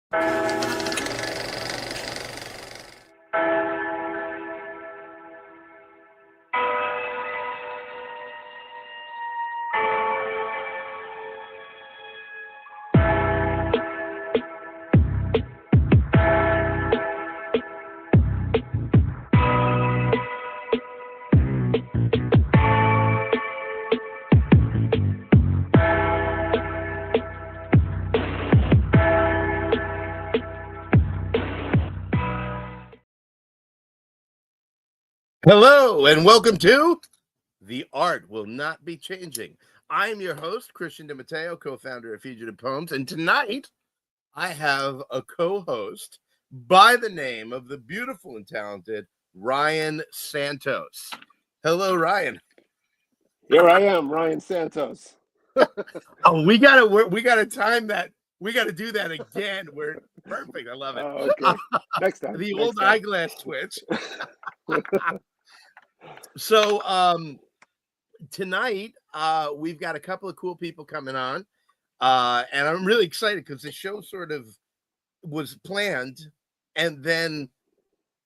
Hello, and welcome to The Art Will Not Be Changing. I am your host, Christian Matteo, co-founder of Fugitive Poems, and tonight I have a co-host by the name of the beautiful and talented Ryan Santos. Hello, Ryan. Here I am, Ryan Santos. Oh, we gotta time that. We gotta do that again. We're perfect. I love it. Oh, okay. Next time. The old eyeglass twitch. So tonight we've got a couple of cool people coming on, and I'm really excited because the show sort of was planned and then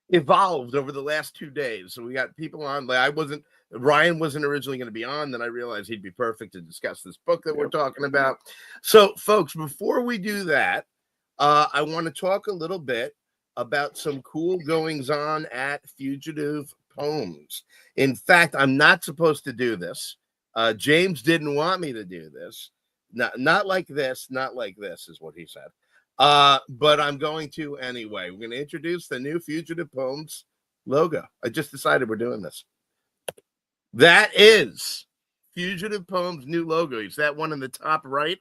evolved over the last 2 days. So we got people on. Ryan wasn't originally going to be on, then I realized he'd be perfect to discuss this book that we're talking about. So folks, before we do that, I want to talk a little bit about some cool goings on at Fugitive Poems. In fact, I'm not supposed to do this. James didn't want me to do this. Not like this, not like this is what he said. But I'm going to anyway. We're going to introduce the new Fugitive Poems logo. I just decided we're doing this. That is Fugitive Poems' new logo. Is that one in the top right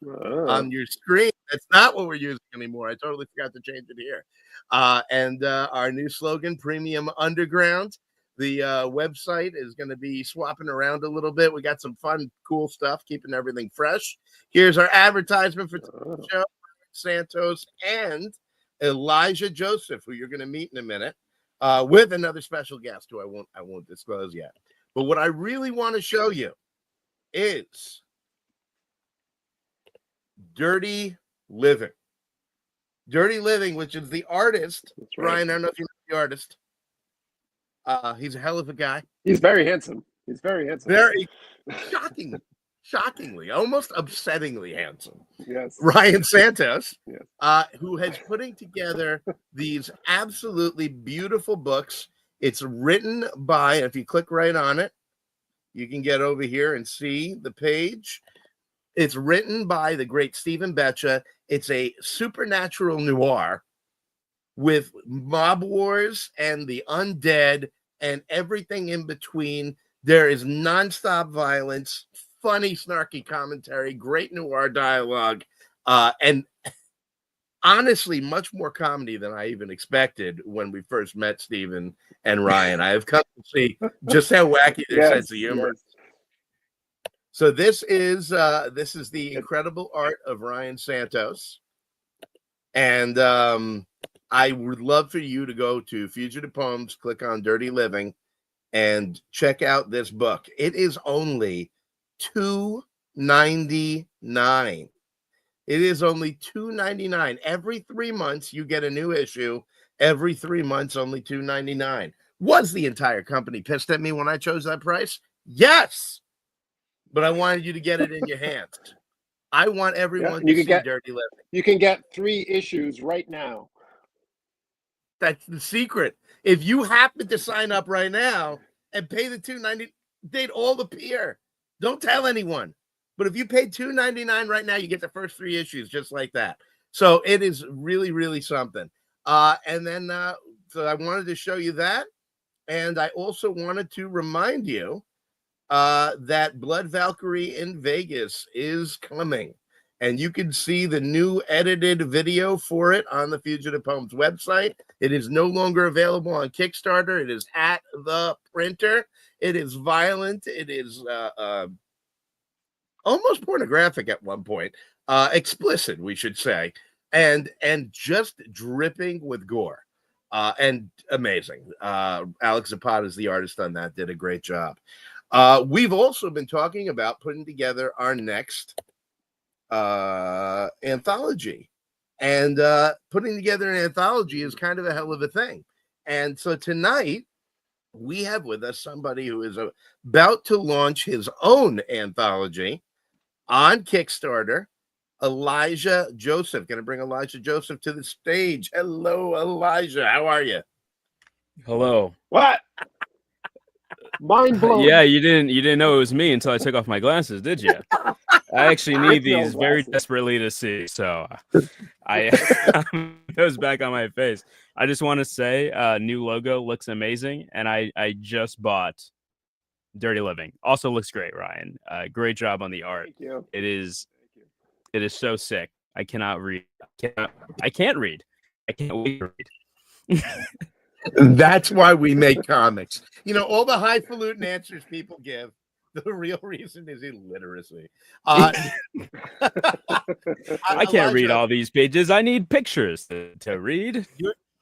on your screen? That's not what we're using anymore. I totally forgot to change it here. And our new slogan, Premium Underground. The website is going to be swapping around a little bit. We got some fun, cool stuff, keeping everything fresh. Here's our advertisement for the show. Santos and Elijah Joseph, who you're going to meet in a minute, with another special guest who I won't disclose yet. But what I really want to show you is Dirty Living. Dirty Living, which is the artist. Right. Ryan, I don't know if you know the artist. He's a hell of a guy. He's very handsome. Very shockingly, almost upsettingly handsome. Yes. Ryan Santos, yes. Who has putting together these absolutely beautiful books. It's written by, if you click right on it, you can get over here and see the page. It's written by the great Stephen Betcha. It's a supernatural noir with mob wars and the undead and everything in between. There is nonstop violence, funny, snarky commentary, great noir dialogue, and honestly, much more comedy than I even expected when we first met Stephen and Ryan. I have come to see just how wacky their sense of humor. Yes. So this is the incredible art of Ryan Santos, and I would love for you to go to Fugitive Poems, click on Dirty Living, and check out this book. It is only $2.99. It is only $2.99. Every 3 months, you get a new issue. Every 3 months, only $2.99. Was the entire company pissed at me when I chose that price? Yes. But I wanted you to get it in your hands. I want everyone to see Dirty Living. You can get 3 issues right now. That's the secret. If you happen to sign up right now and pay the $2.99, they'd all appear. Don't tell anyone. But if you pay $2.99 right now, you get the first 3 issues just like that. So it is really, really something. And then so I wanted to show you that. And I also wanted to remind you that Blood Valkyrie in Vegas is coming. And you can see the new edited video for it on the Fugitive Poems website. It is no longer available on Kickstarter. It is at the printer. It is violent. It is almost pornographic at one point, explicit, we should say, and just dripping with gore, and amazing. Alex Zapata is the artist on that, did a great job. We've also been talking about putting together our next anthology, And putting together an anthology is kind of a hell of a thing. And so tonight, we have with us somebody who is about to launch his own anthology on Kickstarter, Elijah Joseph. Going to bring Elijah Joseph to the stage. Hello, Elijah. How are you? Hello. What? Mind blown. Yeah, you didn't know it was me until I took off my glasses, did you? I actually need With no these very glasses. desperately to see, so I those back on my face. I just want to say, new logo looks amazing, and I just bought Dirty Living. Also looks great, Ryan. Great job on the art. Thank you. It is so sick. I cannot read. I can't read. I can't wait to read. That's why we make comics. You know, all the highfalutin answers people give, the real reason is illiteracy. I can't Elijah, read all these pages. I need pictures to read.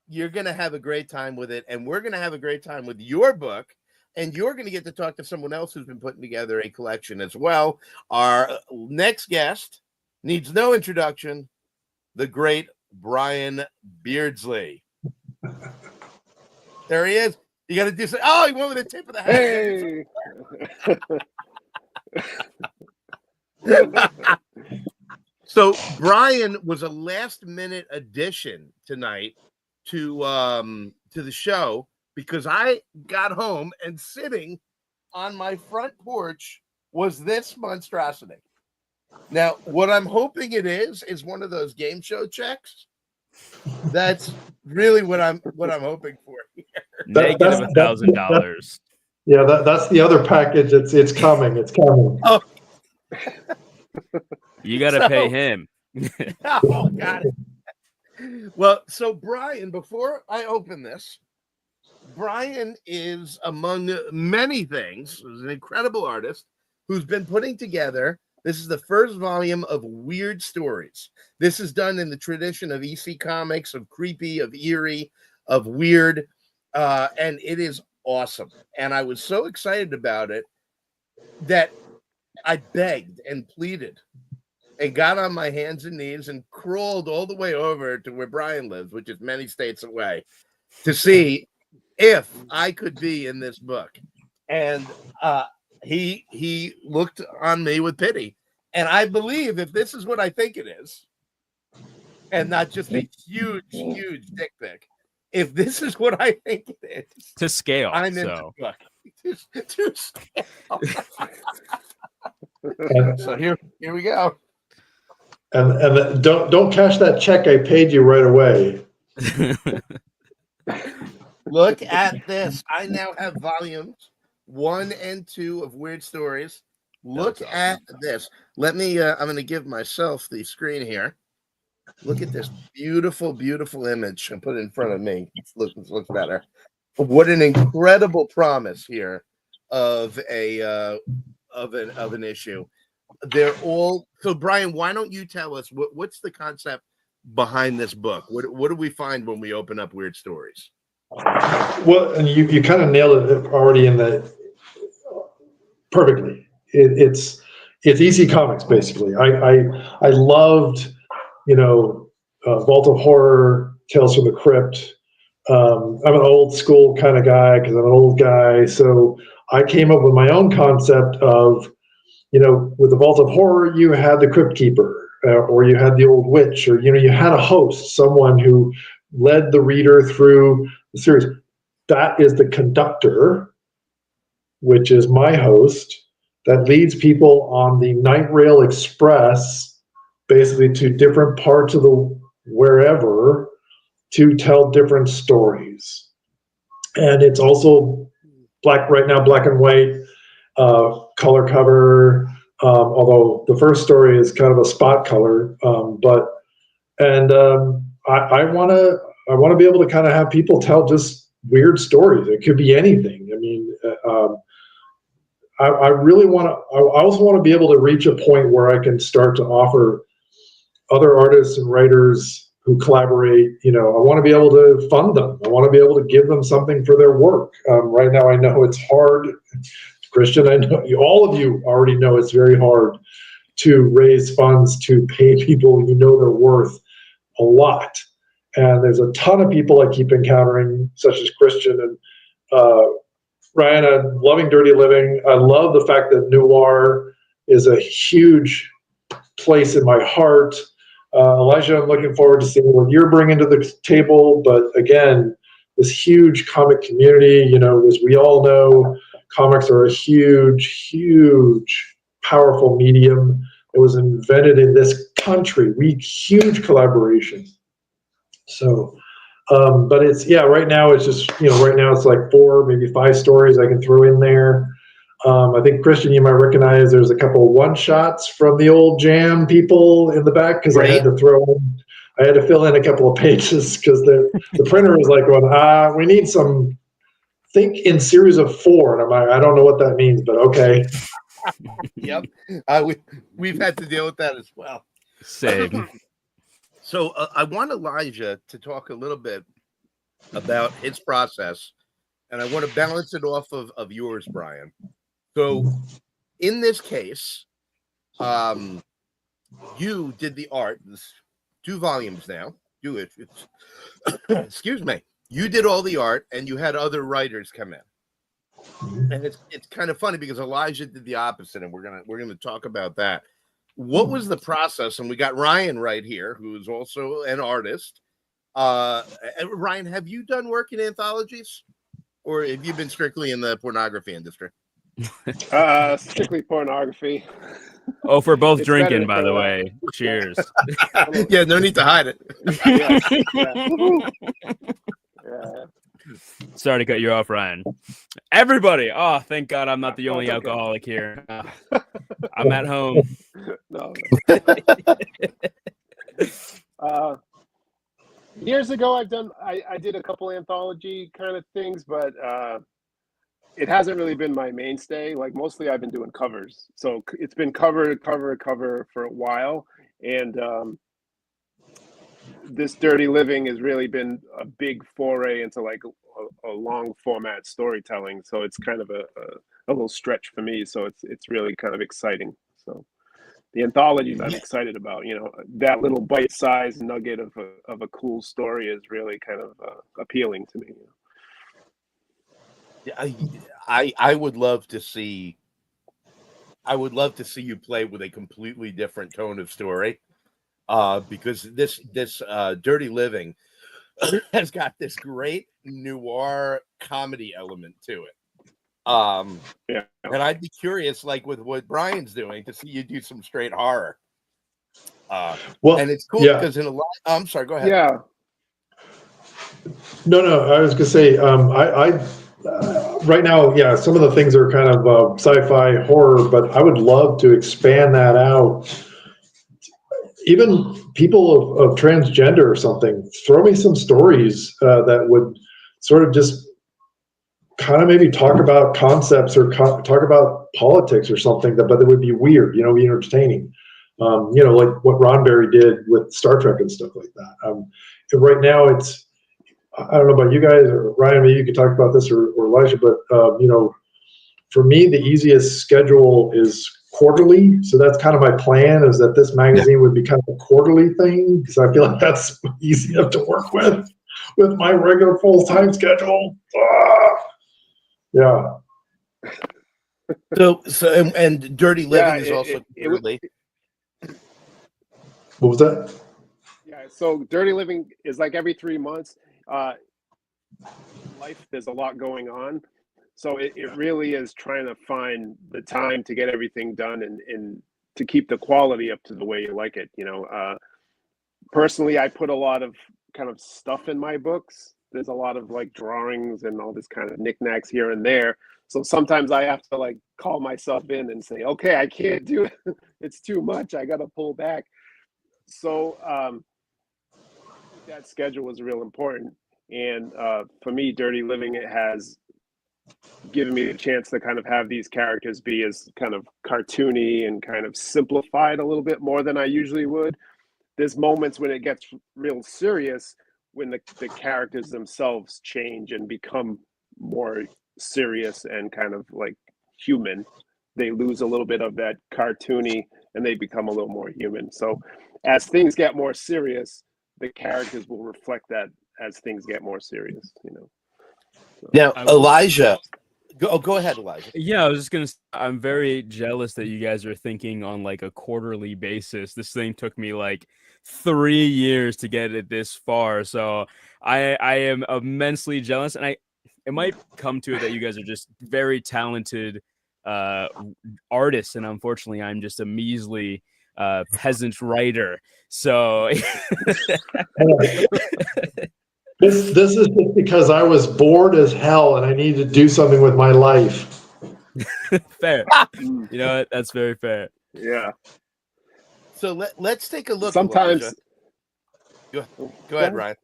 You're going to have a great time with it, and we're going to have a great time with your book, and you're going to get to talk to someone else who's been putting together a collection as well. Our next guest needs no introduction, the great Brian Beardsley. There he is. You got to do something. Oh, he went with the tip of the hat. Hey. So Brian was a last-minute addition tonight to the show because I got home and sitting on my front porch was this monstrosity. Now, what I'm hoping it is one of those game show checks. That's really what I'm hoping for here. Negative $1,000. Yeah, that's the other package. It's coming. It's coming. Oh. You got to pay him. Oh, got it. Well, so Brian, before I open this, Brian is, among many things, is an incredible artist who's been putting together. This is the first volume of Weird Stories. This is done in the tradition of EC Comics, of creepy, of eerie, of weird, and it is awesome. And I was so excited about it that I begged and pleaded and got on my hands and knees and crawled all the way over to where Brian lives, which is many states away, to see if I could be in this book. And he looked on me with pity. And I believe if this is what I think it is, and not just a huge, huge dick pic, if this is what I think it is, To scale. I'm in the book. To scale. So here we go. And don't cash that check I paid you right away. Look at this. I now have volumes 1 and 2 of Weird Stories. Look at this. Let me, I'm going to give myself the screen here. Look at this beautiful, beautiful image and put it in front of me. It looks better. What an incredible promise here of an issue. They're all, so Brian, why don't you tell us what's the concept behind this book? What do we find when we open up Weird Stories? Well, and you kind of nailed it already in the perfectly. It's easy comics basically. I loved, Vault of Horror, Tales from the Crypt. I'm an old school kind of guy because I'm an old guy. So I came up with my own concept of, with the Vault of Horror, you had the Crypt Keeper, or you had the Old Witch, or you had a host, someone who led the reader through the series. That is the conductor, which is my host, that leads people on the Night Rail Express, basically to different parts of the wherever, to tell different stories. And it's also right now, black and white, color cover, although the first story is kind of a spot color, I want to be able to kind of have people tell just weird stories. It could be anything. I mean, I really want to. I also want to be able to reach a point where I can start to offer other artists and writers who collaborate. I want to be able to fund them. I want to be able to give them something for their work. Right now, I know it's hard. Christian, I know all of you already know it's very hard to raise funds to pay people their worth a lot. And there's a ton of people I keep encountering, such as Christian and Ryan. I'm loving Dirty Living. I love the fact that noir is a huge place in my heart. Elijah, I'm looking forward to seeing what you're bringing to the table. But again, this huge comic community, as we all know, comics are a huge, huge, powerful medium. It was invented in this country. Huge collaboration. So, but right now it's just, right now it's like 4, maybe 5 stories I can throw in there. I think, Christian, you might recognize there's a couple one-shots from the old Jam people in the back, because I had to fill in a couple of pages because the printer was like going, we need some, think in series of 4. And I'm like, I don't know what that means, but okay. Yep. We've had to deal with that as well. Same. So I want Elijah to talk a little bit about his process, and I want to balance it off of yours, Brian. So in this case, you did the art. This 2 volumes now. Excuse me. You did all the art, and you had other writers come in. And it's kind of funny because Elijah did the opposite, and we're gonna talk about that. What was the process? And we got Ryan right here, who is also an artist. Ryan, have you done work in anthologies, or have you been strictly in the pornography industry? Strictly pornography. Oh, for both drinking, by the way. Cheers. Yeah, no need to hide it. Yeah. Sorry to cut you off, Ryan. Everybody. Oh, thank God I'm not the only alcoholic here. I'm at home. No. Years ago, I did a couple anthology kind of things, but it hasn't really been my mainstay. Like, mostly I've been doing covers. So it's been cover for a while. And this Dirty Living has really been a big foray into like a long format storytelling. So it's kind of a little stretch for me. So it's really kind of exciting. So the anthologies I'm excited about, that little bite-sized nugget of a cool story is really kind of appealing to me. I would love to see. I would love to see you play with a completely different tone of story, because this Dirty Living has got this great noir comedy element to it. Yeah. And I'd be curious, like with what Brian's doing, to see you do some straight horror. And it's cool because in a lot. I'm sorry. Go ahead. Yeah. No. I was gonna say, I right now, some of the things are kind of sci-fi horror, but I would love to expand that out. Even people of transgender or something, throw me some stories that would sort of just kind of maybe talk about concepts or talk about politics or something, but it would be weird, be entertaining. Like what Ron Berry did with Star Trek and stuff like that. Right now, I don't know about you guys, or Ryan, maybe you could talk about this, or Elijah, but for me, the easiest schedule is quarterly. So that's kind of my plan, is that this magazine would be kind of a quarterly thing, because I feel like that's easy enough to work with my regular full-time schedule. Yeah. So and Dirty Living is also quarterly. What was that? Yeah, so Dirty Living is like every 3 months. Life, there's a lot going on. So it really is trying to find the time to get everything done and to keep the quality up to the way you like it. Personally, I put a lot of kind of stuff in my books. There's a lot of like drawings and all this kind of knickknacks here and there. So sometimes I have to like call myself in and say, okay, I can't do it. It's too much. I got to pull back. So that schedule was real important. And for me, Dirty Living, it has given me a chance to kind of have these characters be as kind of cartoony and kind of simplified a little bit more than I usually would. There's moments when it gets real serious, when the characters themselves change and become more serious and kind of like human. They lose a little bit of that cartoony and they become a little more human. So as things get more serious, the characters will reflect that as things get more serious, you know. So. Now, Elijah, go ahead, Elijah. Yeah, I was just gonna. I'm very jealous that you guys are thinking on like a quarterly basis. This thing took me like 3 years to get it this far, so I am immensely jealous, and it might come to it that you guys are just very talented artists, and unfortunately, I'm just a measly peasant writer. So. This is just because I was bored as hell and I needed to do something with my life. Fair. You know what? That's very fair. Yeah. So let's take a look. Sometimes. Go ahead, Ryan.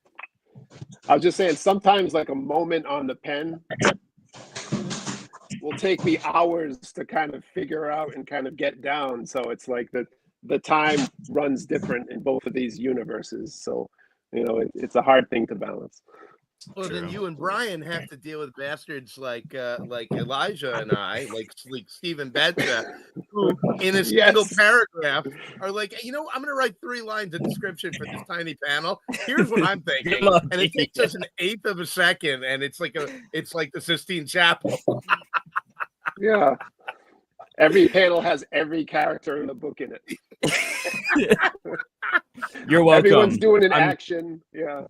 I was just saying, sometimes like a moment on the pen will take me hours to kind of figure out and kind of get down. So it's like the time runs different in both of these universes. So, you know, it's a hard thing to balance. Well, then you and Brian have to deal with bastards like Elijah and I, like Stephen Betcha, who in a single paragraph are like, you know, I'm going to write 3 lines of description for this tiny panel. Here's what I'm thinking, and it takes us an eighth of a second, and it's like the Sistine Chapel. Yeah. Every panel has every character in the book in it. You're welcome. Everyone's doing an action. Yeah.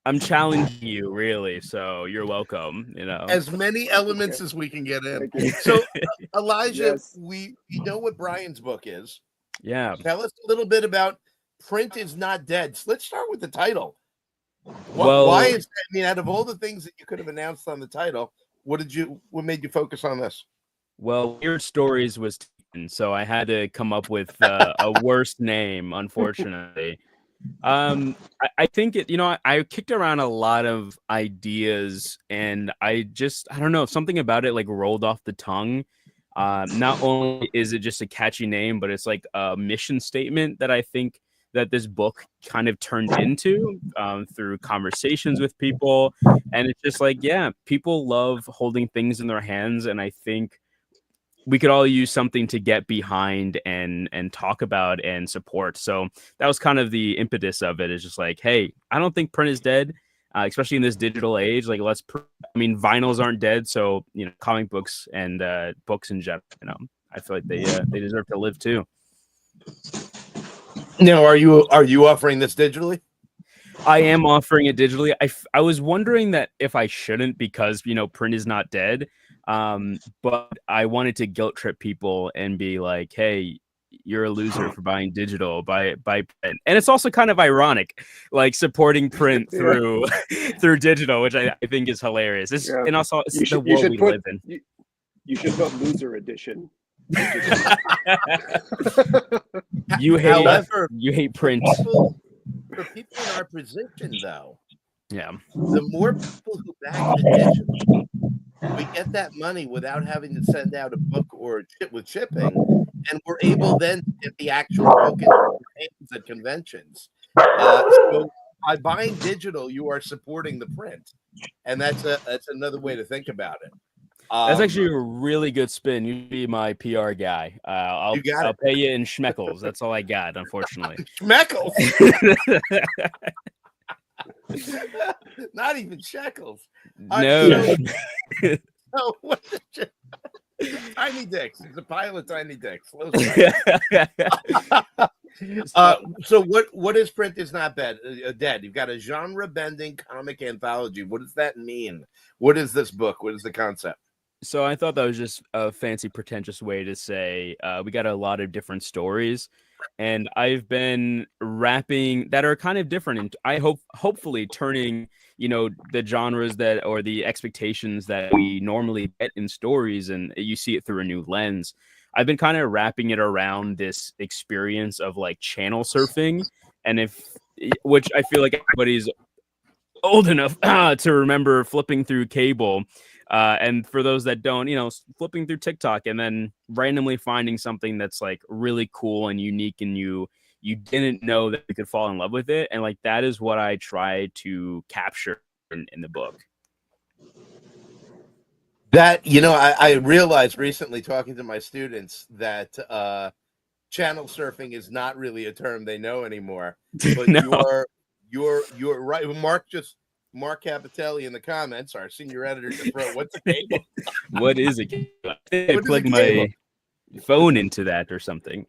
I'm challenging you, really. So you're welcome. You know, as many elements as we can get in. So, Elijah, Yes. we know what Brian's book is. Yeah. Tell us a little bit about "Print Is Not Dead." So let's start with the title. Well, why is that? I mean, out of all the things that you could have announced on the title, what made you focus on this? Well, Weird Stories was taken, so I had to come up with a worse name, unfortunately. I think I kicked around a lot of ideas, and I don't know, something about it like rolled off the tongue. Not only is it just a catchy name, but it's like a mission statement that I think that this book kind of turned into through conversations with people. And it's just like, yeah, people love holding things in their hands, and I think we could all use something to get behind and talk about and support. So that was kind of the impetus of it. Is just like, hey, I don't think print is dead, especially in this digital age. Like, vinyls aren't dead. So, you know, comic books and books in general, you know, I feel like they deserve to live too. Now, are you offering this digitally? I am offering it digitally. I was wondering that if I shouldn't, because, you know, print is not dead. But I wanted to guilt trip people and be like, hey, you're a loser for buying digital, buy print. And it's also kind of ironic, like supporting print through digital, which I think is hilarious. And also it's the world we live in. You should put loser edition. You hate print. For people in our position, though, yeah, the more people who back the digital, we get that money without having to send out a book or a chip with shipping, and we're able then to get the actual book in our hands at conventions. So by buying digital, you are supporting the print, and that's another way to think about it. That's actually a really good spin. You be my PR guy. I'll pay you in schmeckles. That's all I got, unfortunately. Schmeckles. Not even shekels. No. No, what Tiny dicks. It's a pile of tiny dicks. So what is Print Is Not Dead? You've got a genre-bending comic anthology. What does that mean? What is this book? What is the concept? So I thought that was just a fancy, pretentious way to say we got a lot of different stories, and I've been wrapping that are kind of different, and I hopefully turning, you know, the genres that or the expectations that we normally get in stories, and you see it through a new lens. I've been kind of wrapping it around this experience of like channel surfing, and which I feel like everybody's old enough to remember flipping through cable. And for those that don't, you know, flipping through TikTok and then randomly finding something that's like really cool and unique, and you didn't know that you could fall in love with it. And like, that is what I try to capture in the book. That, you know, I realized recently talking to my students that channel surfing is not really a term they know anymore, but No. You're right. Mark Capitelli in the comments, our senior editor, just wrote, "What's a cable?" What is a cable? I think I What is a plugged cable? my phone into that or something.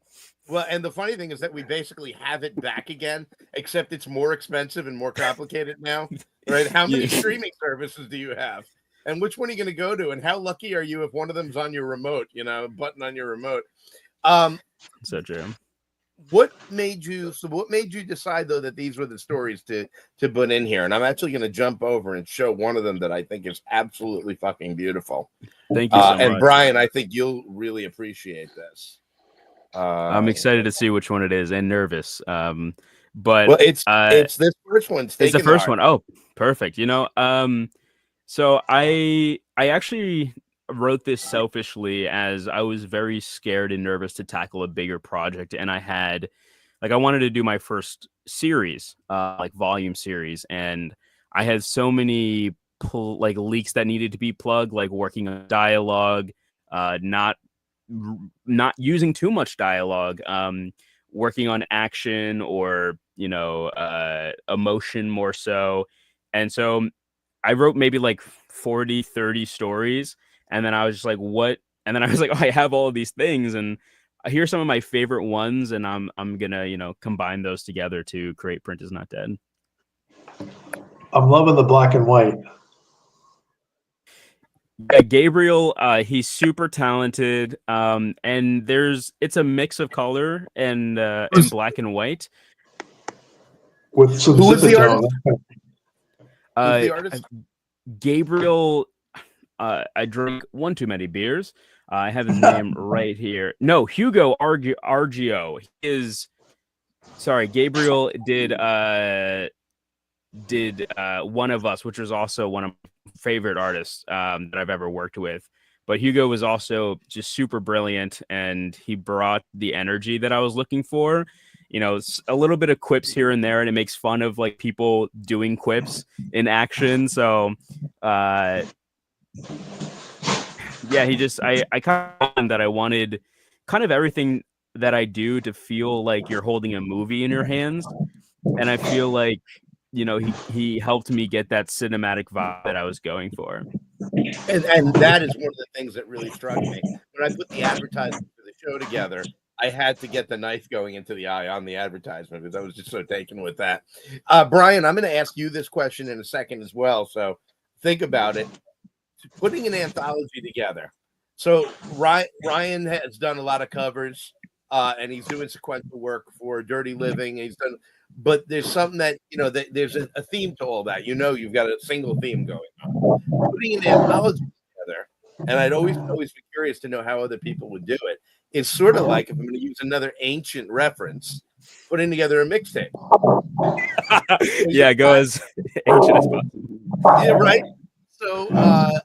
Well, and the funny thing is that we basically have it back again, except it's more expensive and more complicated now, right? How many Yeah. streaming services do you have? And which one are you going to go to? And how lucky are you if one of them's on your remote, button on your remote? So true. What made you decide though that these were the stories to put in here? And I'm actually going to jump over and show one of them that I think is absolutely fucking beautiful. Thank you so much. And Brian, I think you'll really appreciate this. I'm excited to see which one it is and nervous. But well, it's this first one. It's the first one. Oh, perfect. So I actually wrote this selfishly as I was very scared and nervous to tackle a bigger project, and I wanted to do my first series, like volume series, and I had so many leaks that needed to be plugged, like working on dialogue, not using too much dialogue, working on action or emotion more so. And so I wrote maybe like 40, 30 stories. And then I was just like, what? And then I was like, oh, I have all of these things. And here's some of my favorite ones. And I'm going to, combine those together to create Print Is Not Dead. I'm loving the black and white. Yeah, Gabriel, he's super talented. And it's a mix of color and black and white. With some Who is the artist? Who's the artist? Gabriel. I drank one too many beers. I have his name right here. No, Hugo Argio. Gabriel did One of Us, which was also one of my favorite artists that I've ever worked with. But Hugo was also just super brilliant, and he brought the energy that I was looking for. A little bit of quips here and there, and it makes fun of like people doing quips in action. So yeah, I kind of that I wanted kind of everything that I do to feel like you're holding a movie in your hands. And I feel like, he helped me get that cinematic vibe that I was going for. And that is one of the things that really struck me. When I put the advertisement for the show together, I had to get the knife going into the eye on the advertisement because I was just so taken with that. Brian, I'm going to ask you this question in a second as well. So think about it. Putting an anthology together. So Ryan has done a lot of covers, and he's doing sequential work for Dirty Living. But there's something that there's a theme to all that. You've got a single theme going on. Putting an anthology together, and I'd always be curious to know how other people would do it. It's sort of like, if I'm going to use another ancient reference, putting together a mixtape. Yeah, go as ancient as possible. Yeah, right. So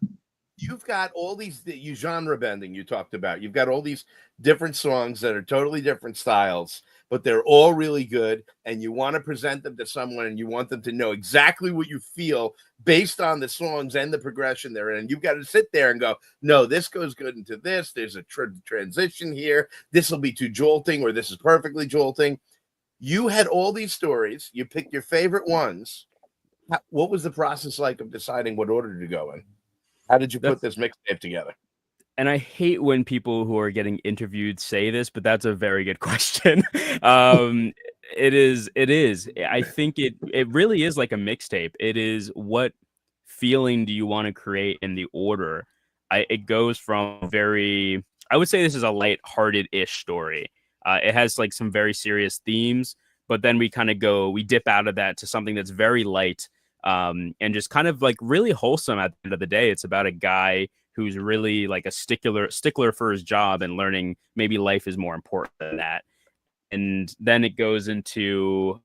you've got all these genre bending you talked about. You've got all these different songs that are totally different styles, but they're all really good. And you want to present them to someone, and you want them to know exactly what you feel based on the songs and the progression they're in. You've got to sit there and go, no, this goes good into this. There's a transition here. This will be too jolting, or this is perfectly jolting. You had all these stories. You picked your favorite ones. What was the process like of deciding what order to go in? How did you put this mixtape together? And I hate when people who are getting interviewed say this, but that's a very good question. It is. I think it really is like a mixtape. It is, what feeling do you want to create in the order? It goes from I would say this is a light-hearted-ish story. It has like some very serious themes, but then we dip out of that to something that's very light. And just kind of like really wholesome at the end of the day. It's about a guy who's really like a stickler for his job and learning maybe life is more important than that. And then it goes into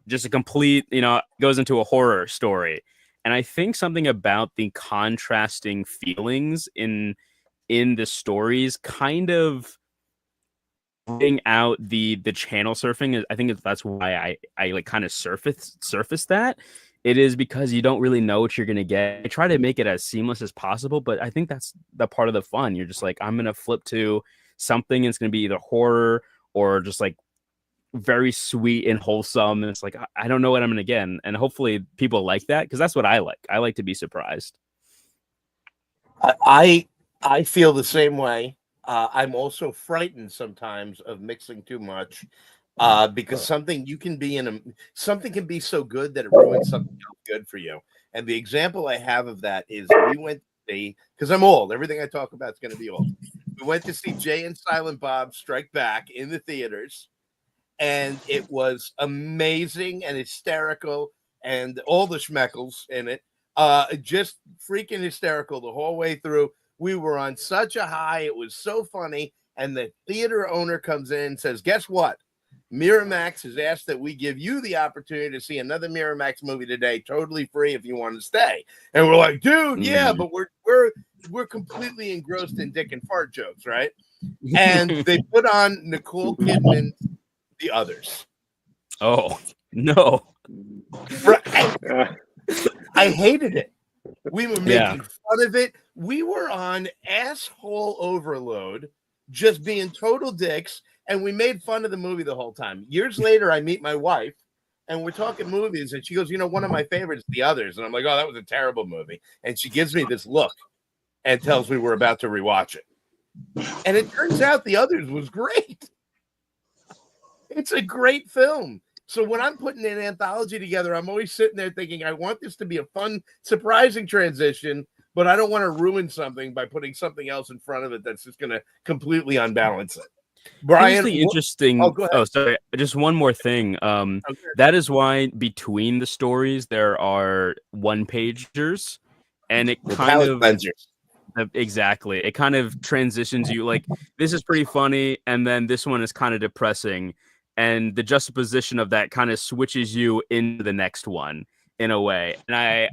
just a complete, goes into a horror story. And I think something about the contrasting feelings in the stories kind of bring out the channel surfing. I think that's why I like kind of surface that. It is because you don't really know what you're gonna get. I try to make it as seamless as possible, but I think that's the part of the fun. You're just like, I'm gonna flip to something, and it's gonna be either horror or just like very sweet and wholesome, and it's like I don't know what I'm gonna get, and hopefully people like that, because that's what I like. I like to be surprised. I feel the same way. I'm also frightened sometimes of mixing too much, because something can be so good that it ruins something else good for you. And the example I have of that is we went to see, because I'm old. Everything I talk about is going to be old. We went to see Jay and Silent Bob Strike Back in the theaters, and it was amazing and hysterical, and all the schmeckles in it, just freaking hysterical the whole way through. We were on such a high. It was so funny. And the theater owner comes in and says, guess what? Miramax has asked that we give you the opportunity to see another Miramax movie today, totally free if you want to stay. And we're like, dude, yeah, but we're completely engrossed in dick and fart jokes, right? And they put on Nicole Kidman's The Others. Oh no! I hated it. We were making fun of it. We were on asshole overload, just being total dicks, and we made fun of the movie the whole time. Years later, I meet my wife, and we're talking movies, and she goes, one of my favorites, The Others. And I'm like, oh, that was a terrible movie. And she gives me this look and tells me we're about to rewatch it. And it turns out The Others was great. It's a great film. So when I'm putting an anthology together, I'm always sitting there thinking, I want this to be a fun, surprising transition, but I don't want to ruin something by putting something else in front of it that's just going to completely unbalance it. Brian, the interesting. Oh, sorry. Just one more thing. That is why between the stories there are one-pagers, and it kind of exactly. It kind of transitions you. Like, this is pretty funny, and then this one is kind of depressing. And the juxtaposition of that kind of switches you into the next one in a way. And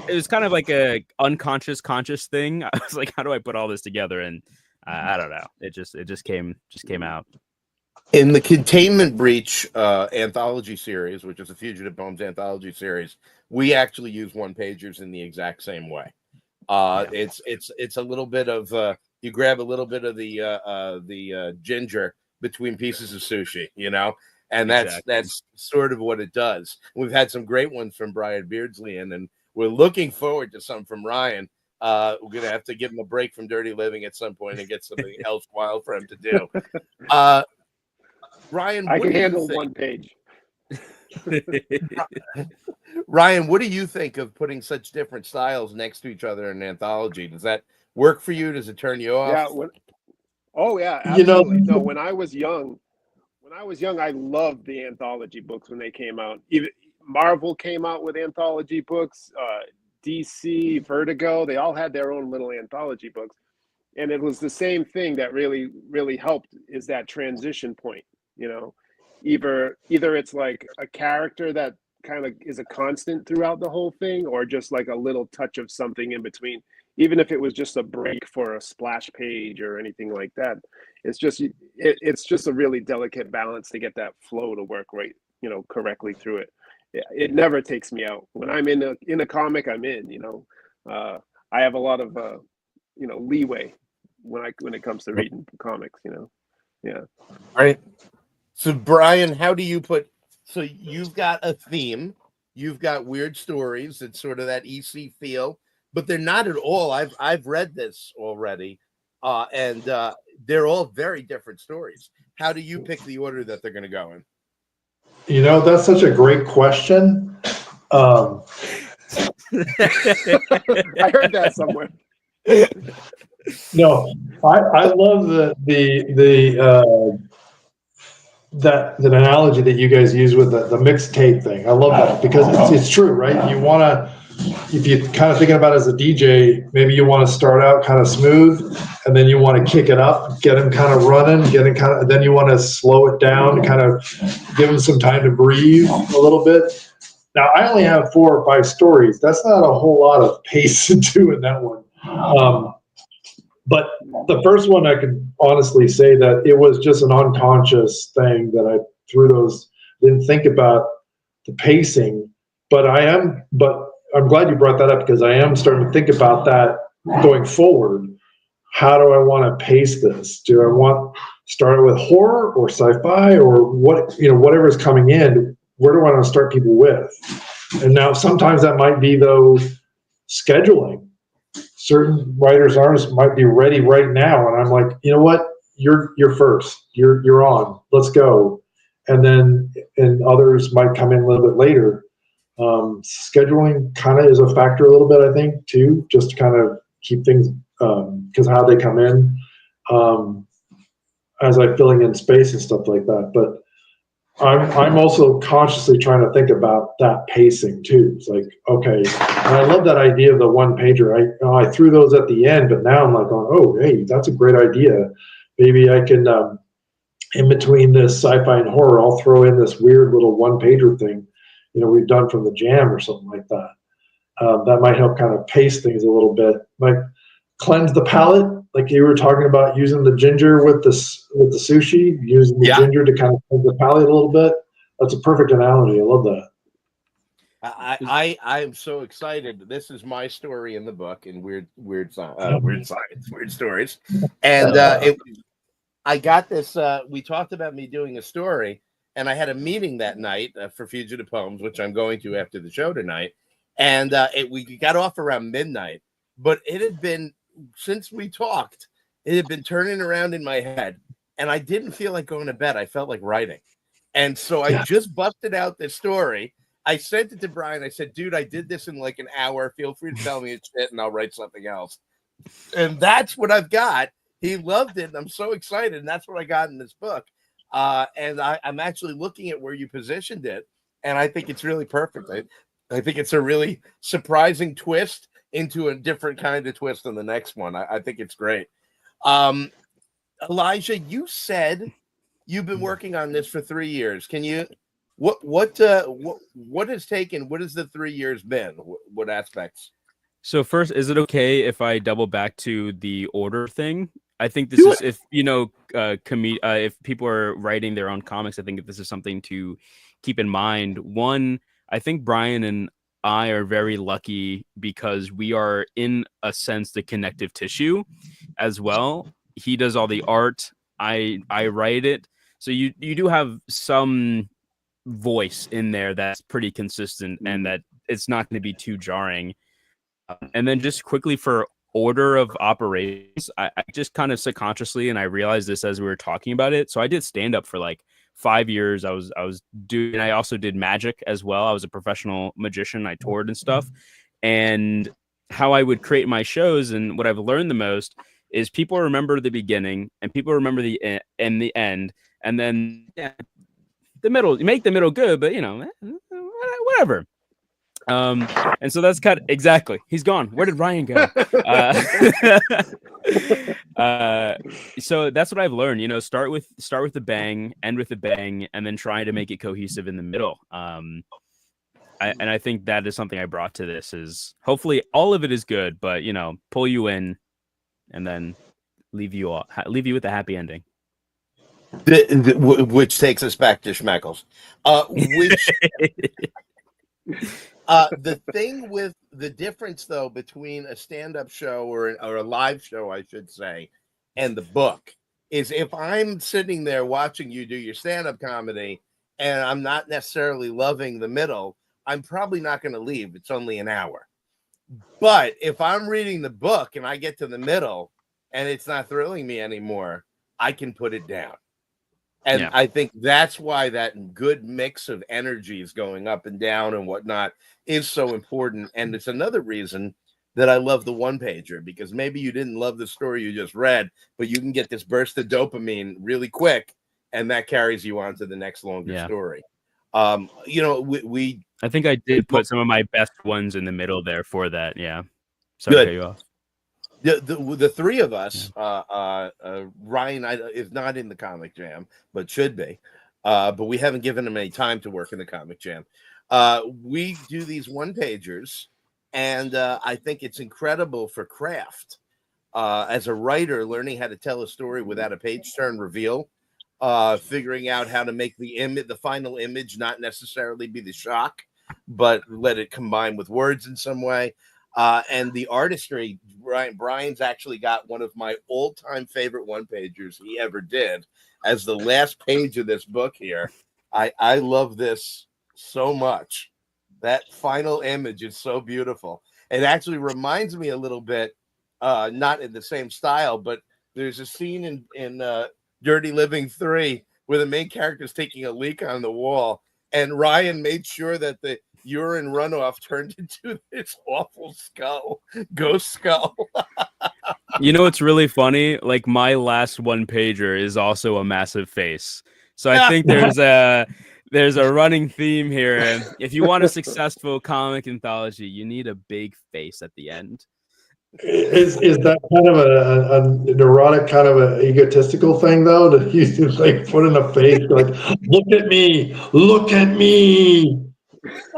it was kind of like a conscious thing. I was like, how do I put all this together? And I don't know. It just came out. In the Containment Breach anthology series, which is a Fugitive Poems anthology series, we actually use one-pagers in the exact same way. It's a little bit of you grab a little bit of the ginger between pieces of sushi, and that's sort of what it does. We've had some great ones from Brian Beardsley, and we're looking forward to some from Ryan. We're gonna have to give him a break from Dirty Living at some point and get something else wild for him to do. Ryan, I can handle one page. Ryan, what do you think of putting such different styles next to each other in an anthology? Does that work for you? Does it turn you off? Yeah. Oh yeah, absolutely. No, when I was young, I loved the anthology books when they came out. Even Marvel came out with anthology books, DC, Vertigo, they all had their own little anthology books. And it was the same thing that really, really helped, is that transition point, Either it's like a character that kind of is a constant throughout the whole thing, or just like a little touch of something in between. Even if it was just a break for a splash page or anything like that, it's just a really delicate balance to get that flow to work right, correctly through it. It never takes me out. When I'm in a comic, I'm in. I have a lot of leeway when it comes to reading comics. Yeah. All right. So Brian, how do you put? So you've got a theme. You've got weird stories. It's sort of that EC feel. But they're not at all. I've read this already, and they're all very different stories. How do you pick the order that they're going to go in? That's such a great question. I heard that somewhere. No, I love that analogy that you guys use with the mixtape thing. I love that because it's true, right? You want to, if you're kind of thinking about it as a DJ, maybe you want to start out kind of smooth, and then you want to kick it up, get him kind of running, then you want to slow it down, kind of give him some time to breathe a little bit. Now, I only have 4 or 5 stories. That's not a whole lot of pace to do in that one. But the first one, I could honestly say that it was just an unconscious thing that I threw those, didn't think about the pacing. But I'm glad you brought that up, because I am starting to think about that going forward. How do I want to pace this? Do I want start out with horror or sci-fi or what, whatever is coming in, where do I want to start people with? And now sometimes that might be, though, scheduling. Certain writers and artists might be ready right now, and I'm like, you know what, you're first, you're on, let's go. And others might come in a little bit later. Scheduling kind of is a factor a little bit, I think, too, just to kind of keep things, because how they come in, as I'm filling in space and stuff like that. But I'm also consciously trying to think about that pacing too. It's like, okay, and I love that idea of the one pager. I threw those at the end, but now I'm like, oh, hey, that's a great idea. Maybe I can, in between this sci-fi and horror, I'll throw in this weird little one pager thing, we've done from the jam or something like that. That might help kind of pace things a little bit. Might cleanse the palate, like you were talking about using the ginger with the sushi, using the ginger to kind of cleanse the palate a little bit. That's a perfect analogy. I love that. I am so excited. This is my story in the book in weird science, weird stories, and I got this. We talked about me doing a story, and I had a meeting that night for Fugitive Poems, which I'm going to after the show tonight. And we got off around midnight, but it had been, since we talked, it had been turning around in my head, and I didn't feel like going to bed. I felt like writing. And so I just busted out this story. I sent it to Brian. I said, dude, I did this in like an hour. Feel free to tell me it's shit, and I'll write something else. And that's what I've got. He loved it, and I'm so excited. And that's what I got in this book. And I'm actually looking at where you positioned it, and I think it's really perfect. I think it's a really surprising twist into a different kind of twist on the next one. I think it's great. Elijah, you said you've been working on this for 3 years. Can you what has taken? What has the 3 years been? What aspects? So first, is it okay if I double back to the order thing? I think this is, if if people are writing their own comics, I think this is something to keep in mind. One, I think Brian and I are very lucky because we are, in a sense, the connective tissue as well. He does all the art. I write it. So you do have some voice in there that's pretty consistent and that it's not going to be too jarring. And then just quickly for order of operations, I just kind of subconsciously, and I realized this as we were talking about it. So I did stand up for like 5 years. I also did magic as well. I was a professional magician. I toured and stuff. And how I would create my shows, and what I've learned the most, is people remember the beginning and people remember the end, and then the middle. You make the middle good, but whatever. And so that's kind of exactly. He's gone. Where did Ryan go? So that's what I've learned. Start with the bang, end with the bang, and then try to make it cohesive in the middle. I think that is something I brought to this. Is hopefully all of it is good, but pull you in, and then leave you with a happy ending. Which takes us back to Schmeckles. The thing with the difference, though, between a stand-up show or a live show, I should say, and the book is, if I'm sitting there watching you do your stand-up comedy and I'm not necessarily loving the middle, I'm probably not going to leave. It's only an hour. But if I'm reading the book and I get to the middle and it's not thrilling me anymore, I can put it down. And I think that's why that good mix of energies going up and down and whatnot is so important. And it's another reason that I love the one pager, because maybe you didn't love the story you just read, but you can get this burst of dopamine really quick, and that carries you on to the next longer story. I think I did put some of my best ones in the middle there for that. Yeah. Sorry to cut you off. The three of us, Ryan is not in the Comic Jam, but should be. But we haven't given him any time to work in the Comic Jam. We do these one-pagers, and I think it's incredible for craft. As a writer, learning how to tell a story without a page-turn reveal, figuring out how to make the final image not necessarily be the shock, but let it combine with words in some way. And the artistry, Brian's actually got one of my all-time favorite one-pagers he ever did as the last page of this book here. I love this so much. That final image is so beautiful. It actually reminds me a little bit, not in the same style, but there's a scene in Dirty Living 3 where the main character is taking a leak on the wall, and Ryan made sure that the urine runoff turned into this awful ghost skull. You know what's really funny? Like my last one pager is also a massive face. So I think there's a running theme here. If you want a successful comic anthology, you need a big face at the end. Is that kind of a neurotic, kind of a egotistical thing though, to use like put in a face like, look at me, look at me.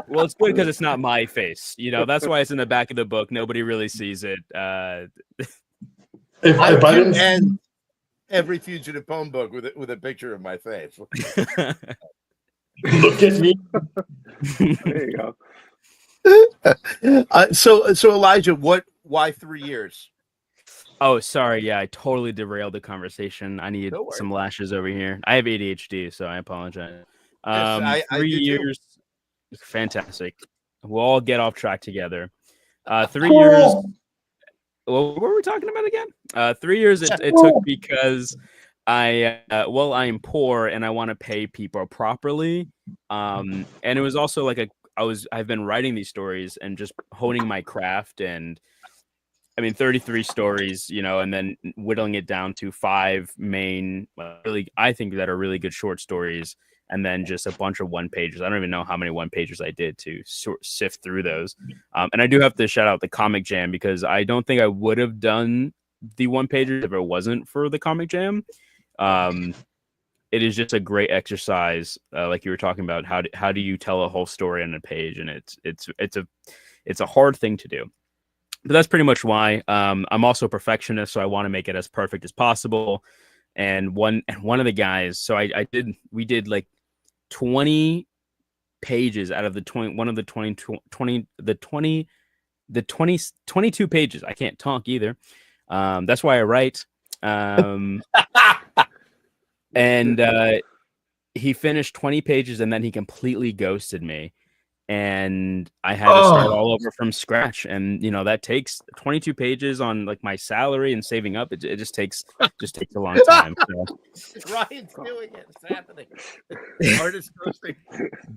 Well, it's good because it's not my face. You know, that's why it's in the back of the book. Nobody really sees it. If I didn't end every Fugitive poem book with a picture of my face. look at me. There you go. So Elijah, why 3 years? Oh, sorry. Yeah, I totally derailed the conversation. I need Don't worry. some lashes over here. I have ADHD, so I apologize. I 3 do too. years. Fantastic. We'll all get off track together. 3 years. What were we talking about again? 3 years it took because I am poor and I want to pay people properly. And it was also like I've been writing these stories and just honing my craft, and I mean 33 stories, you know, and then whittling it down to 5 main really, I think, that are really good short stories, and then just a bunch of one pages. I don't even know how many one pages I did to sift through those. And I do have to shout out the Comic Jam, because I don't think I would have done the one pages if it wasn't for the Comic Jam. It is just a great exercise, like you were talking about. How do you tell a whole story on a page? And it's a hard thing to do. But that's pretty much why. I'm also a perfectionist, so I want to make it as perfect as possible. And one of the guys, so we did like 20 pages out of the 22 pages. I can't talk either. That's why I write. And he finished 20 pages and then he completely ghosted me. And I had to start all over from scratch. And, you know, that takes 22 pages on like my salary and saving up. It just takes a long time. So. Ryan's doing it. It's happening. Artist ghosting.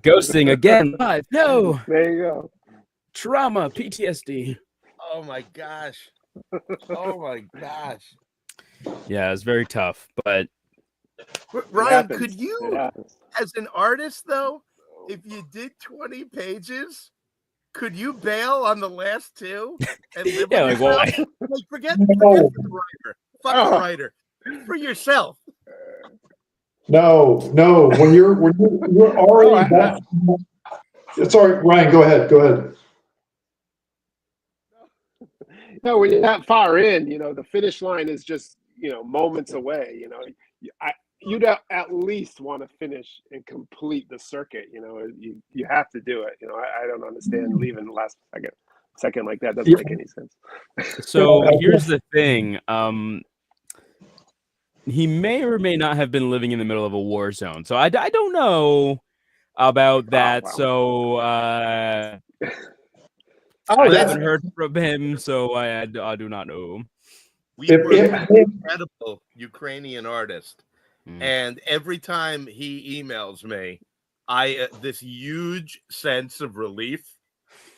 Ghosting again. Live. No. There you go. Trauma, PTSD. Oh my gosh. Oh my gosh. Yeah, it's very tough. But Ryan, could you, as an artist though, if you did 20 pages, could you bail on the last 2 and live yeah, like why? Like, forget the writer. Fuck the writer. For yourself. No. When you're already that. Sorry, Ryan. Go ahead. No, when you're that far in, you know, the finish line is just, you know, moments away. You know, you'd at least want to finish and complete the circuit. You know, you have to do it. You know, I don't understand leaving the last second like that. Doesn't make any sense. So here's the thing. He may or may not have been living in the middle of a war zone. So I don't know about that. Wow. So I haven't heard from him. So I do not know. We were an incredible Ukrainian artist. And every time he emails me, I this huge sense of relief.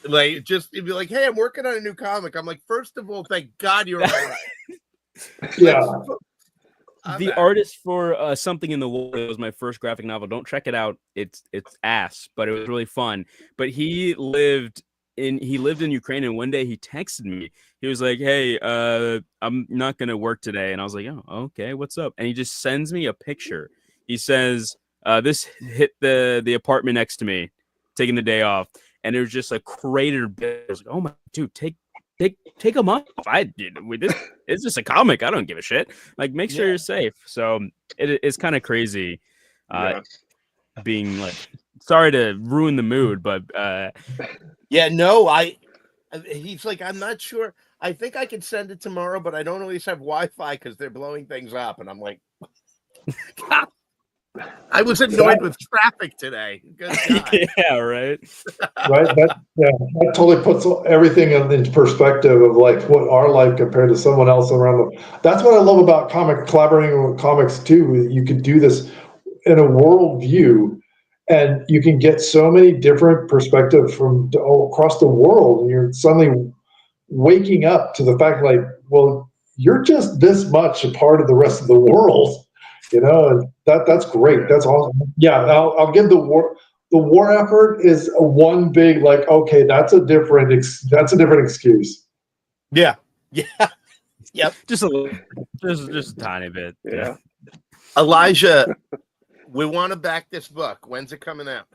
Like, just he'd be like, "Hey, I'm working on a new comic." I'm like, first of all, thank God you're all right. Yeah. The artist for Something in the Wall was my first graphic novel. Don't check it out. It's ass, but it was really fun. But he lived in Ukraine, and one day he texted me. He was like, "Hey, I'm not gonna work today," and I was like, "Oh, okay, what's up?" And he just sends me a picture. He says, "This hit the apartment next to me, taking the day off," and it was just a cratered bit. I was like, "Oh my dude, take a month off. It's just a comic. I don't give a shit. Like, make sure you're safe." So it's kind of crazy. Being like, sorry to ruin the mood, but yeah, no, He's like, I'm not sure. I think I can send it tomorrow, but I don't always have Wi-Fi because they're blowing things up. And I'm like, I was annoyed with traffic today. Good God. Yeah, right. Right. That totally puts everything into perspective of like what our life compared to someone else around the. That's what I love about collaborating with comics too. You could do this in a world view, and you can get so many different perspectives from all across the world, and you're suddenly waking up to the fact like, well, you're just this much a part of the rest of the world, and that's great. That's awesome. Yeah, I'll give the war effort is a one big like, okay, that's a different excuse. Yeah. Yep. Just a little, just a tiny bit. Yeah. Elijah, we want to back this book. When's it coming out?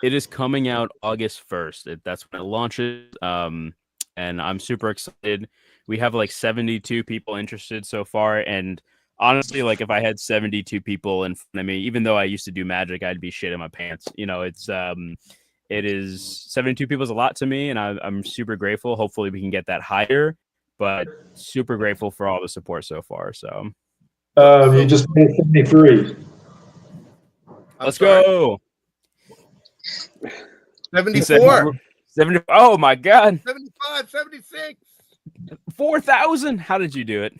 It is coming out August 1st. That's when it launches. And I'm super excited. We have like 72 people interested so far. And honestly, like if I had 72 people in front of me, even though I used to do magic, I'd be shitting my pants. It is 72 people is a lot to me, and I'm super grateful. Hopefully we can get that higher, but super grateful for all the support so far. So you just made 73. Let's go. 74. 70. Oh my God. 75, 76. 4,000. How did you do it?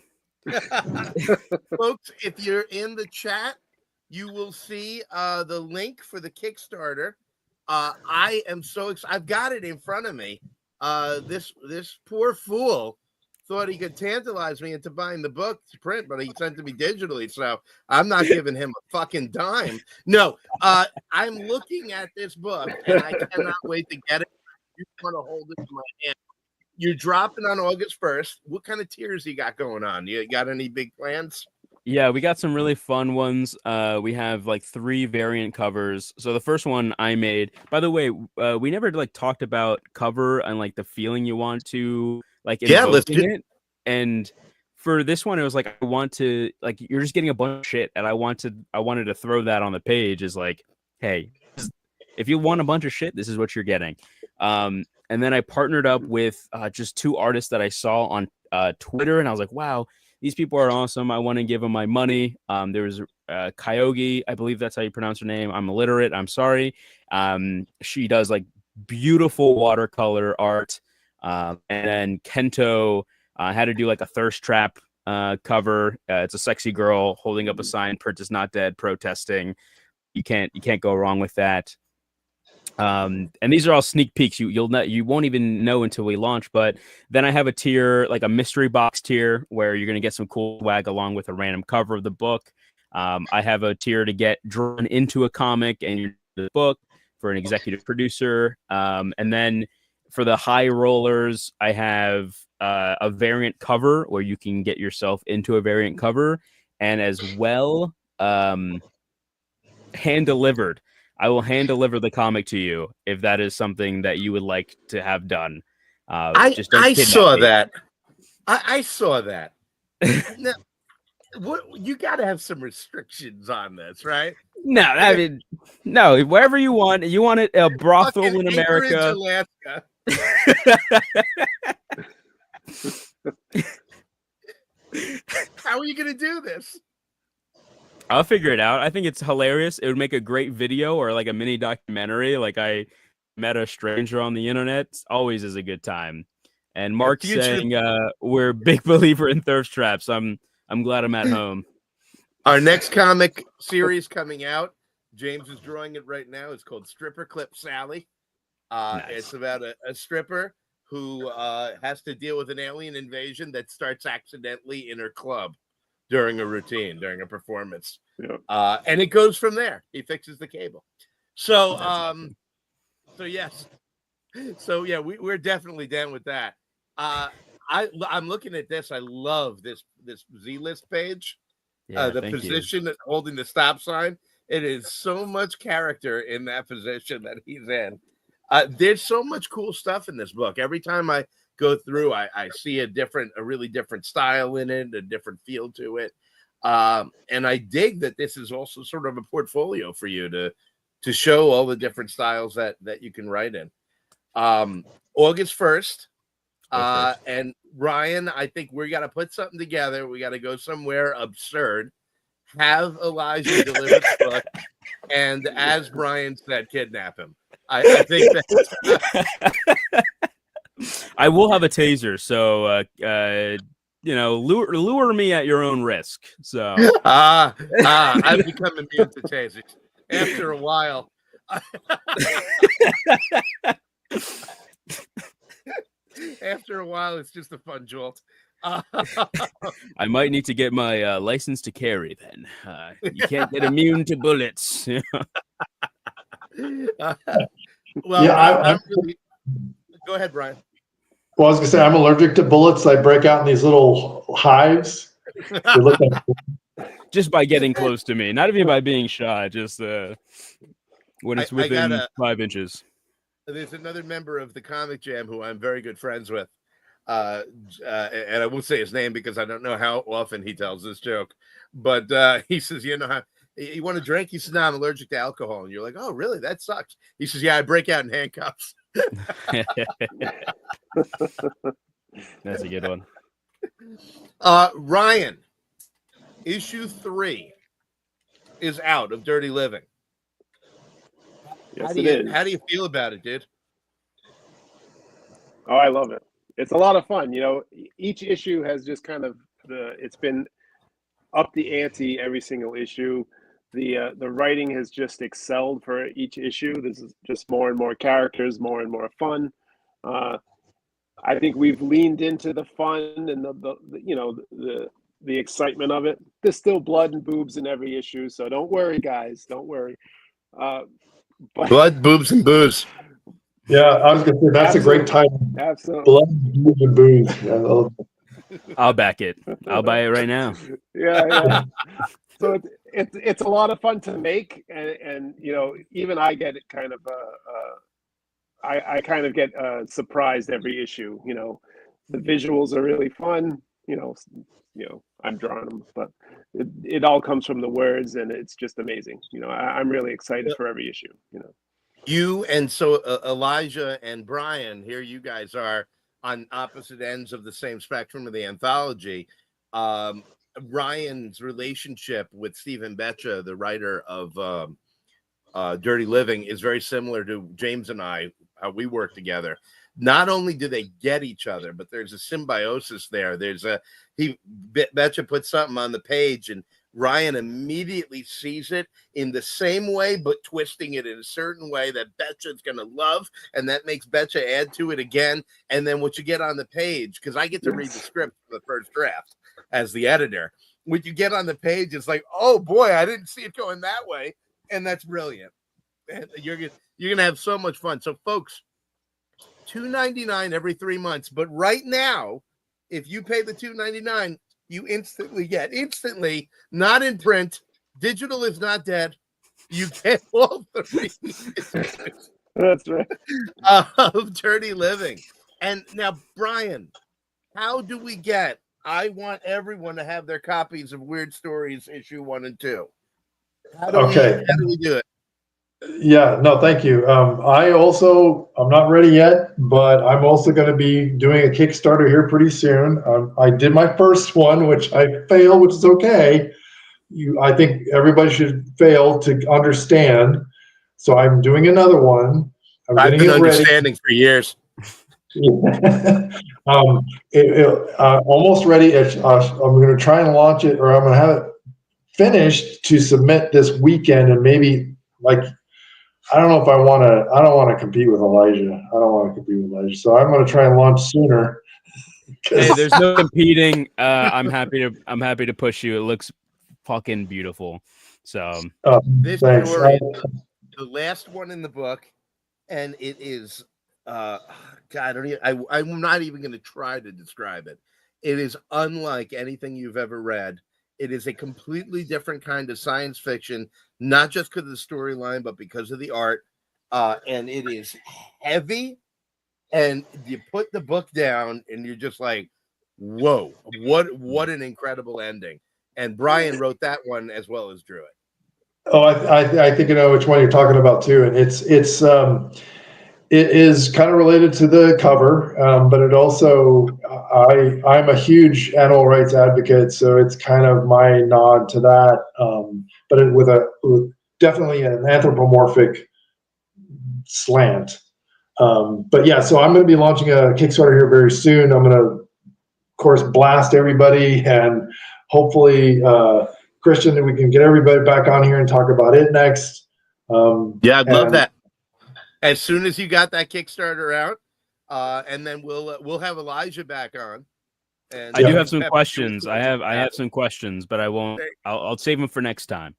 Folks, if you're in the chat, you will see the link for the Kickstarter. I am so excited. I've got it in front of me. This poor fool thought he could tantalize me into buying the book to print, but he sent it to me digitally. So I'm not giving him a fucking dime. No, I'm looking at this book and I cannot wait to get it. You want to hold it in my hand. You're dropping on August 1st. What kind of tiers you got going on? You got any big plans? Yeah, we got some really fun ones. We have like 3 variant covers. So the first one I made, by the way, we never like talked about cover and like the feeling you want to like invoking it. And for this one, it was like, I want to like, you're just getting a bunch of shit. And I wanted to throw that on the page as like, hey, if you want a bunch of shit, this is what you're getting. And then I partnered up with just 2 artists that I saw on Twitter. And I was like, wow, these people are awesome. I want to give them my money. There was Kyogi, I believe that's how you pronounce her name. I'm illiterate. I'm sorry. She does like beautiful watercolor art. And then Kento had to do like a thirst trap cover. It's a sexy girl holding up a sign, "Print is not dead," protesting. You can't go wrong with that. And these are all sneak peeks. You won't even know until we launch. But then I have a tier, like a mystery box tier, where you're gonna get some cool swag along with a random cover of the book. I have a tier to get drawn into a comic and the book for an executive producer. And then for the high rollers, I have a variant cover where you can get yourself into a variant cover, and as well, hand delivered. I will hand deliver the comic to you if that is something that you would like to have done. I saw that. I saw that. Now, you got to have some restrictions on this, right? No, I mean, no. Wherever you want. You want it a brothel in America. Alaska. How are you going to do this? I'll figure it out. I think it's hilarious. It would make a great video or like a mini documentary. Like I met a stranger on the internet. Always is a good time. And Mark's saying we're a big believer in thirst traps. I'm glad I'm at home. Our next comic series coming out, James is drawing it right now. It's called Stripper Clip Sally. Nice. It's about a stripper who has to deal with an alien invasion that starts accidentally in her club during a routine, during a performance. Yeah. And it goes from there. He fixes the cable. So, awesome. So yes. So yeah, we're definitely down with that. I'm looking at this. I love this Z-list page. Yeah, the position holding the stop sign. It is so much character in that position that he's in. There's so much cool stuff in this book. Every time I go through, I see a really different style in it, a different feel to it. And I dig that this is also sort of a portfolio for you to show all the different styles that you can write in. August 1st, And Ryan, I think we got to put something together. We got to go somewhere absurd. Have Elijah deliver the book, and as Brian said, kidnap him. I think that I will have a taser, so lure me at your own risk. So I've become immune to tasers after a while. After a while, it's just a fun jolt. I might need to get my license to carry then. You can't get immune to bullets. Well, Yeah, really... Go ahead, Brian. Well, I was gonna say I'm allergic to bullets. I break out in these little hives. They look like Just by getting close to me, not even by being shot. Just when it's within 5 inches. There's another member of the Comic Jam who I'm very good friends with. And I won't say his name because I don't know how often he tells this joke, but he says, you want a drink? He says, no, I'm allergic to alcohol. And you're like, oh, really? That sucks. He says, yeah, I break out in handcuffs. That's a good one. Ryan, issue 3 is out of Dirty Living. Yes, How do you feel about it, dude? Oh, I love it. It's a lot of fun. Each issue has just kind of it's been up the ante every single issue. The writing has just excelled for each issue. This is just more and more characters, more and more fun. I think we've leaned into the fun and the excitement of it. There's still blood and boobs in every issue, so don't worry, guys. Don't worry. Blood, boobs, and booze. Yeah, I was gonna say that's a great title. Absolutely. Blood, boobs, and booze. Yeah, I'll back it. I'll buy it right now. Yeah. So it's a lot of fun to make, and even I get it kind of I kind of get surprised every issue. The visuals are really fun. I'm drawing them, but it all comes from the words, and it's just amazing. I'm really excited for every issue. You and so Elijah and Brian, here you guys are on opposite ends of the same spectrum of the anthology. Ryan's relationship with Stephen Betcha, the writer of Dirty Living, is very similar to James and I, how we work together. Not only do they get each other, but there's a symbiosis there. Betcha puts something on the page and Ryan immediately sees it in the same way, but twisting it in a certain way that Betcha's going to love. And that makes Betcha add to it again. And then what you get on the page, because I get to read the script for the first draft as the editor. What you get on the page is like, oh boy, I didn't see it going that way. And that's brilliant. And you're going to have so much fun. So folks, $2.99 every 3 months. But right now, if you pay the $2.99, you instantly, not in print. Digital is not dead. You get all 3 That's right. Of Dirty Living. And now, Brian, how do we get? I want everyone to have their copies of Weird Stories issue 1 and 2. How do we do it? Yeah, no, thank you. I'm not ready yet, but I'm also going to be doing a Kickstarter here pretty soon. I did my first one, which I failed, which is okay. I think everybody should fail to understand. So I'm doing another one. I've been understanding for years. Almost ready. I'm going to try and launch it, or I'm going to have it finished to submit this weekend, and maybe I don't know if I don't want to compete with Elijah. So I'm going to try and launch sooner. Hey, there's no competing. I'm happy to push you. It looks fucking beautiful. So this story is the last one in the book, and it is God, I'm not even going to try to describe it. It is unlike anything you've ever read. It is a completely different kind of science fiction, not just because of the storyline, but because of the art. And it is heavy. And you put the book down and you're just like, whoa, what an incredible ending. And Brian wrote that one as well as drew it. Oh, I think I know which one you're talking about too. And it is kind of related to the cover, but it also, I'm a huge animal rights advocate, so it's kind of my nod to that, but with definitely an anthropomorphic slant. But yeah, so I'm going to be launching a Kickstarter here very soon. I'm going to, of course, blast everybody, and hopefully, Christian, we can get everybody back on here and talk about it next. Yeah, I'd love that. As soon as you got that Kickstarter out, and then we'll have Elijah back on. And I do have some questions. I have some questions, but I won't. I'll save them for next time.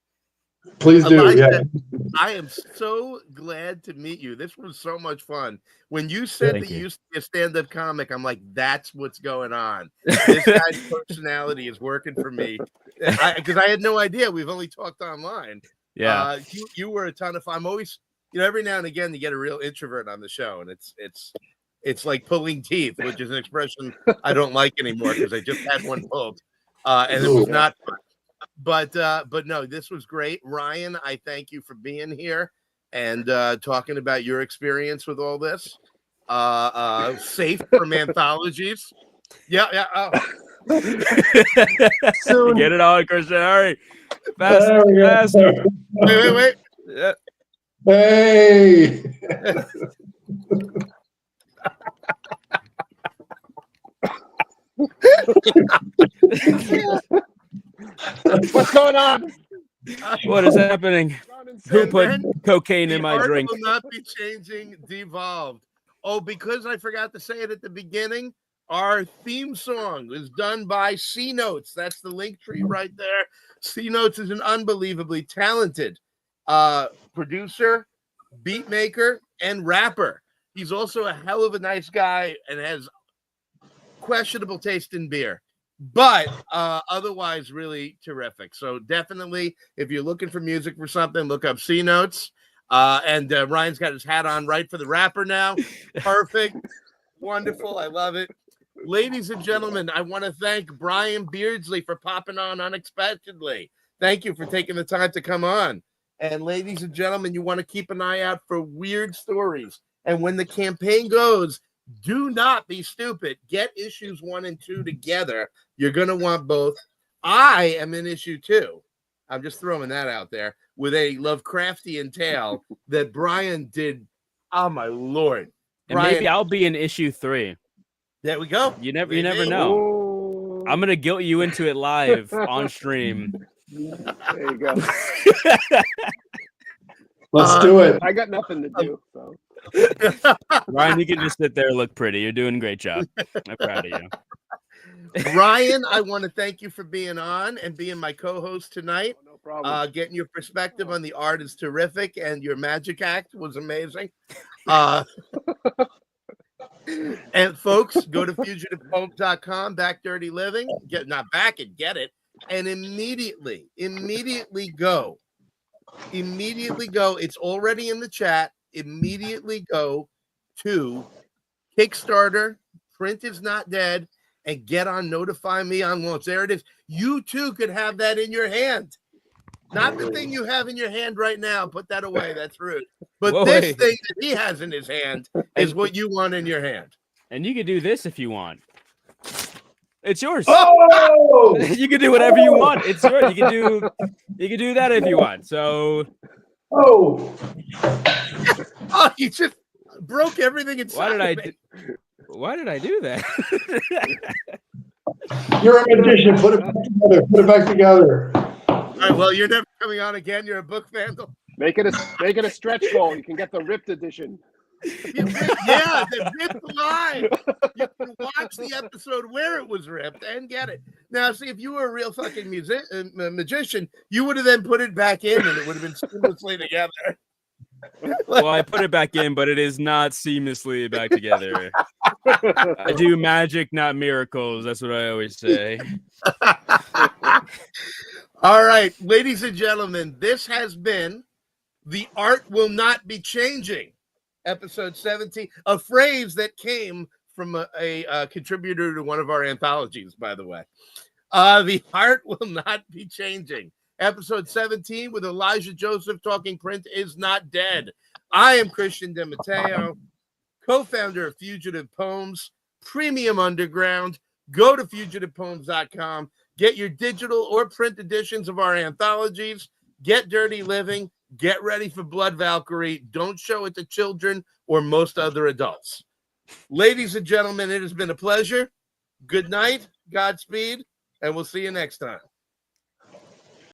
Please do. Elijah, yeah. I am so glad to meet you. This was so much fun. When you said that you used to be a stand-up comic, I'm like, that's what's going on. This guy's personality is working for me, because I had no idea. We've only talked online. Yeah, you were a ton of fun. I'm always, every now and again you get a real introvert on the show, and it's like pulling teeth, which is an expression I don't like anymore because I just had one pulled, and it was not fun. But no, this was great. Ryan, I thank you for being here and talking about your experience with all this. Safe from anthologies. Yeah. Oh. Soon. Get it on, Christian. Hurry. Faster. Wait. Yeah. Hey. What's going on? What is happening? Who put cocaine in my drink? Will not be changing. Devolved. Oh, because I forgot to say it at the beginning. Our theme song is done by C Notes. That's the link tree right there. C Notes is an unbelievably talented producer, beat maker, and rapper. He's also a hell of a nice guy and has questionable taste in beer, but otherwise really terrific. So definitely, if you're looking for music for something, look up C Notes. And Ryan's got his hat on right for the rapper now. Perfect. Wonderful. I love it. Ladies and gentlemen, I want to thank Brian Beardsley for popping on unexpectedly. Thank you for taking the time to come on. And ladies and gentlemen, you want to keep an eye out for weird stories. And when the campaign goes, do not be stupid. Get issues 1 and 2 together. You're going to want both. I am in issue 2. I'm just throwing that out there with a Lovecraftian tale that Brian did. Oh, my Lord. And Brian, maybe I'll be in issue 3. There we go. You never know. Ooh. I'm going to guilt you into it live on stream. There you go. Let's do it. I got nothing to do. So. Ryan, you can just sit there and look pretty. You're doing a great job. I'm proud of you. Ryan, I want to thank you for being on and being my co-host tonight. Oh, no problem. Getting your perspective on the art is terrific, and your magic act was amazing. And folks, go to fugitivehope.com, back Dirty Living. Get it, and immediately go. Immediately go. It's already in the chat. Immediately go to Kickstarter, Print is Not Dead, and get on Notify Me on Launch. There it is. You too could have that in your hand. Not the thing you have in your hand right now. Put that away. That's rude. But this thing that he has in his hand is what you want in your hand. And you can do this if you want. It's yours. Oh! You can do whatever you want. It's yours. You can do that if you want. So oh, you just broke everything inside. Why did I do that? You're a magician. Put it back together. All right, well, you're never coming on again. You're a book vandal. Make it a stretch goal. You can get the ripped edition. Yeah, the ripped live. You can watch the episode where it was ripped and get it. Now, see, if you were a real fucking magician, you would have then put it back in and it would have been seamlessly together. Well, I put it back in, but it is not seamlessly back together. I do magic, not miracles. That's what I always say. All right, ladies and gentlemen, this has been The Art Will Not Be Changing, episode 17, a phrase that came from a contributor to one of our anthologies, by the way. The Art Will Not Be Changing, episode 17 with Elijah Joseph talking Print is Not Dead. I am Christian de Matteo. co-founder of Fugitive Poems, Premium Underground. Go to fugitivepoems.com. Get your digital or print editions of our anthologies. Get Dirty Living. Get ready for Blood Valkyrie. Don't show it to children or most other adults. Ladies and gentlemen, it has been a pleasure. Good night, Godspeed, and we'll see you next time.